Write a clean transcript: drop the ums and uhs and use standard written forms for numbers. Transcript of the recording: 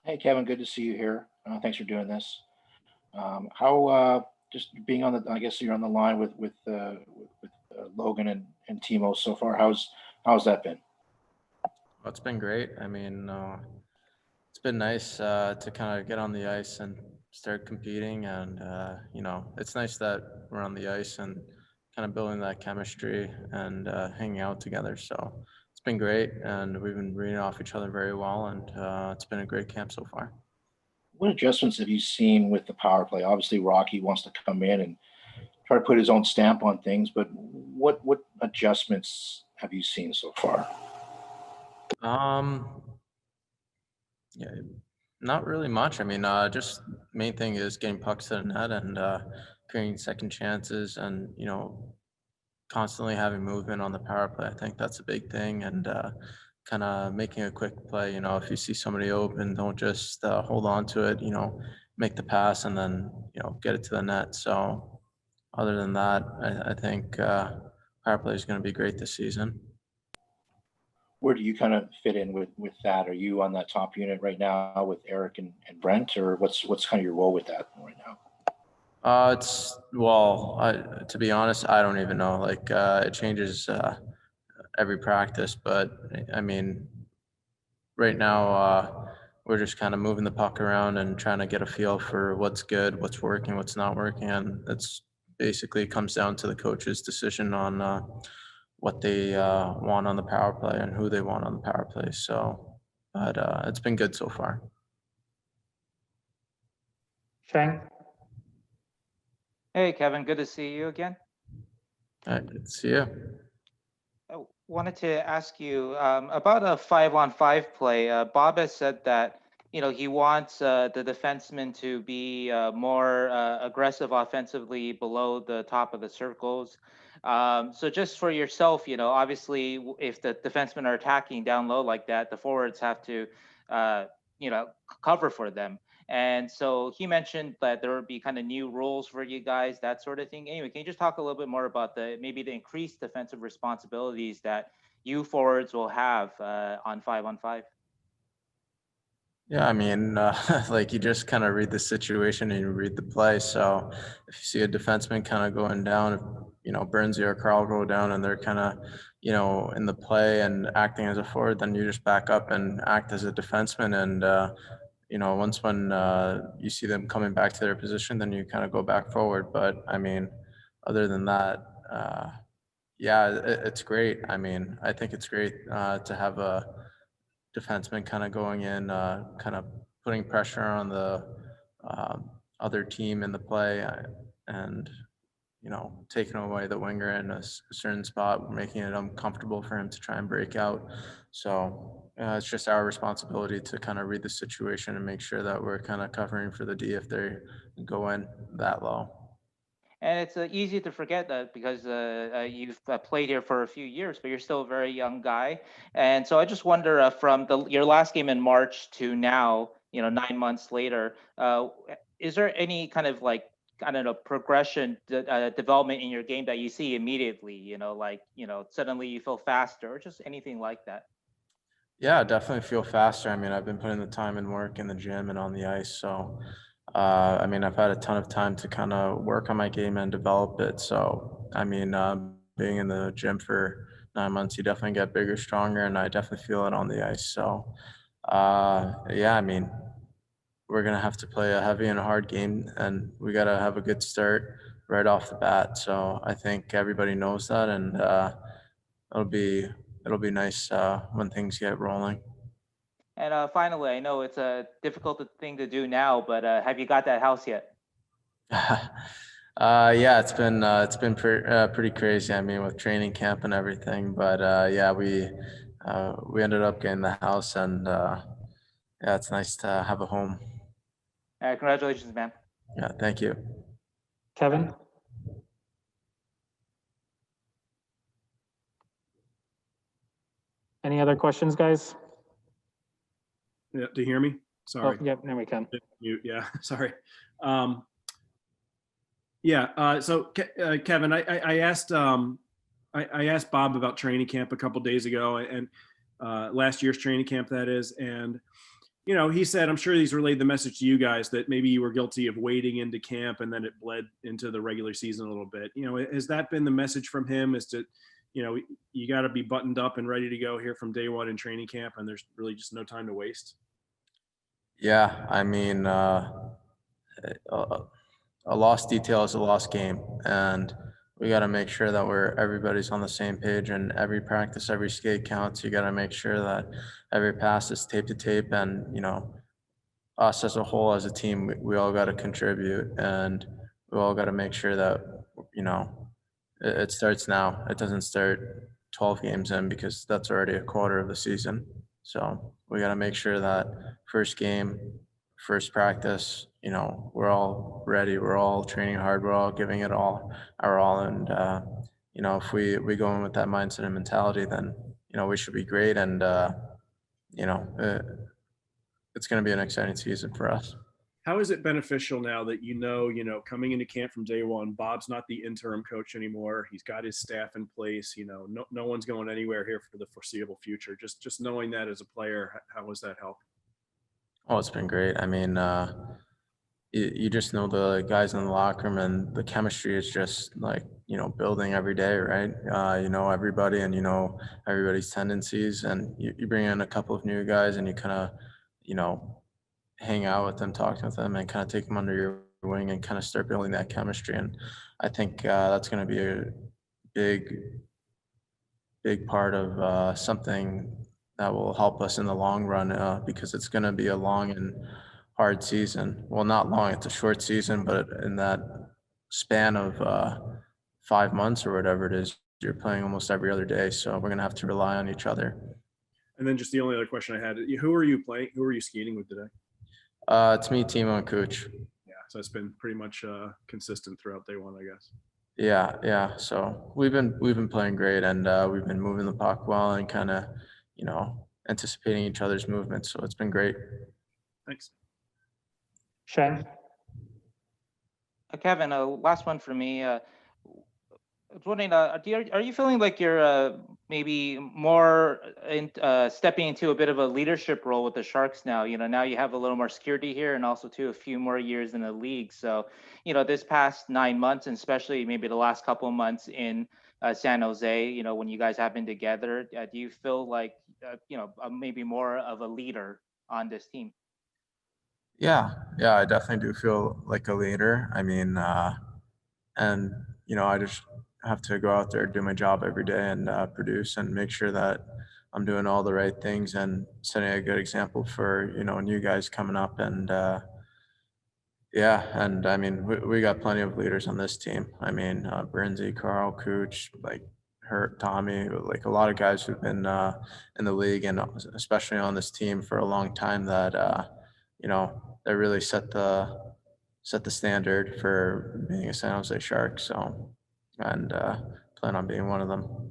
Hey, Kevin, good to see you here. Thanks for doing this. How just being on the, I guess you're on the line with Logan and Timo so far. How's that been? Well, it's been great. It's been nice to kind of get on the ice and start competing. And, it's nice that we're on the ice and kind of building that chemistry and hanging out together. So it's been great. And we've been reading off each other very well. And it's been a great camp so far. What adjustments have you seen with the power play? Obviously, Rocky wants to come in and try to put his own stamp on things, but what adjustments have you seen so far? Um, yeah, not really much. Just main thing is getting pucks to the net and creating second chances and, constantly having movement on the power play. I think that's a big thing, and kind of making a quick play. If you see somebody open, don't just hold on to it. Make the pass and then get it to the net. So other than that, I think power play is going to be great this season. Where do you kind of fit in with that? Are you on that top unit right now with Eric and Brent, or what's kind of your role with that right now? To be honest, I don't even know. Like, it changes every practice, but I mean, right now, we're just kind of moving the puck around and trying to get a feel for what's good, what's working, what's not working, and that's basically comes down to the coach's decision on what they want on the power play and who they want on the power play. So, but it's been good so far. Shane? Hey, Kevin, good to see you again. All right, good to see you. I wanted to ask you about a 5-on-5 play. Bob has said that he wants the defenseman to be more aggressive offensively below the top of the circles. So just for yourself, obviously, if the defensemen are attacking down low like that, the forwards have to, uh, cover for them. And so he mentioned that there would be kind of new rules for you guys, that sort of thing. Anyway, can you just talk a little bit more about maybe the increased defensive responsibilities that you forwards will have on 5-on-5? Yeah, like you just kind of read the situation and you read the play. So if you see a defenseman kind of going down, if, Burnsy or Carl go down and they're kind of, in the play and acting as a forward, then you just back up and act as a defenseman. And, once when you see them coming back to their position, then you kind of go back forward. But other than that, yeah, it's great. I think it's great to have a defenseman kind of going in, kind of putting pressure on the other team in the play, and taking away the winger in a certain spot, making it uncomfortable for him to try and break out. So it's just our responsibility to kind of read the situation and make sure that we're kind of covering for the D if they go in that low. And it's easy to forget that because you've played here for a few years, but you're still a very young guy. And so I just wonder from your last game in March to now, 9 months later, is there any kind of like, I don't know, progression, development in your game that you see immediately, like, suddenly you feel faster or just anything like that? Yeah, I definitely feel faster. I've been putting the time and work in the gym and on the ice. So, I've had a ton of time to kind of work on my game and develop it. So, being in the gym for 9 months, you definitely get bigger, stronger, and I definitely feel it on the ice. So, yeah, we're going to have to play a heavy and a hard game, and we got to have a good start right off the bat. So, I think everybody knows that, and it'll be it'll be nice when things get rolling. And finally, I know it's a difficult thing to do now, but have you got that house yet? Yeah, it's been pretty crazy. With training camp and everything, but yeah, we ended up getting the house, and yeah, it's nice to have a home. Congratulations, man. Yeah, thank you. Kevin? Any other questions, guys? Yeah, do you hear me? Sorry. Oh, yep, now we can. Mute. Yeah, sorry. Yeah. So Kevin, I asked I asked Bob about training camp a couple days ago, and last year's training camp, that is, and you know, he said, I'm sure he's relayed the message to you guys that maybe you were guilty of wading into camp and then it bled into the regular season a little bit. You know, has that been the message from him, is to, you know, you got to be buttoned up and ready to go here from day one in training camp, and there's really just no time to waste? Yeah, I mean, a lost detail is a lost game, and we got to make sure that everybody's on the same page, and every practice, every skate counts. You got to make sure that every pass is tape to tape, and us as a whole, as a team, we all got to contribute, and we all got to make sure that it starts now. It doesn't start 12 games in, because that's already a quarter of the season. So we got to make sure that first game, first practice, we're all ready. We're all training hard. We're all giving it our all. And, if we go in with that mindset and mentality, then, we should be great. And, you know, uh, it's going to be an exciting season for us. How is it beneficial now that coming into camp from day one, Bob's not the interim coach anymore. He's got his staff in place. No one's going anywhere here for the foreseeable future. Just knowing that as a player, how was that help? Oh, it's been great. I mean, you just know the guys in the locker room, and the chemistry is just like, building every day, right? You know everybody, and everybody's tendencies, and you bring in a couple of new guys, and you kind of, hang out with them, talk with them, and kind of take them under your wing and kind of start building that chemistry. And I think that's going to be a big part of something that will help us in the long run, because it's going to be a long and hard season. Well, not long, it's a short season, but in that span of 5 months or whatever it is, you're playing almost every other day. So we're going to have to rely on each other. And then just the only other question I had, who are you playing? Who are you skating with today? It's me, Timo, and Cooch. Yeah, so it's been pretty much consistent throughout day one, I guess. Yeah. So we've been playing great, and we've been moving the puck well, and kind of, anticipating each other's movements. So it's been great. Thanks. Shane? Kevin, last one for me. I was wondering, are you feeling like you're maybe more stepping into a bit of a leadership role with the Sharks now? Now you have a little more security here, and also a few more years in the league. So, this past 9 months, and especially maybe the last couple of months in San Jose, when you guys have been together, do you feel like, maybe more of a leader on this team? Yeah, I definitely do feel like a leader. I mean, and I just have to go out there, do my job every day, and produce, and make sure that I'm doing all the right things and setting a good example for new guys coming up. And and I mean, we got plenty of leaders on this team. I mean, Brinzy, Carl, Cooch, like Hurt, Tommy, like a lot of guys who've been in the league, and especially on this team for a long time, that that really set the standard for being a San Jose Shark. So, and plan on being one of them.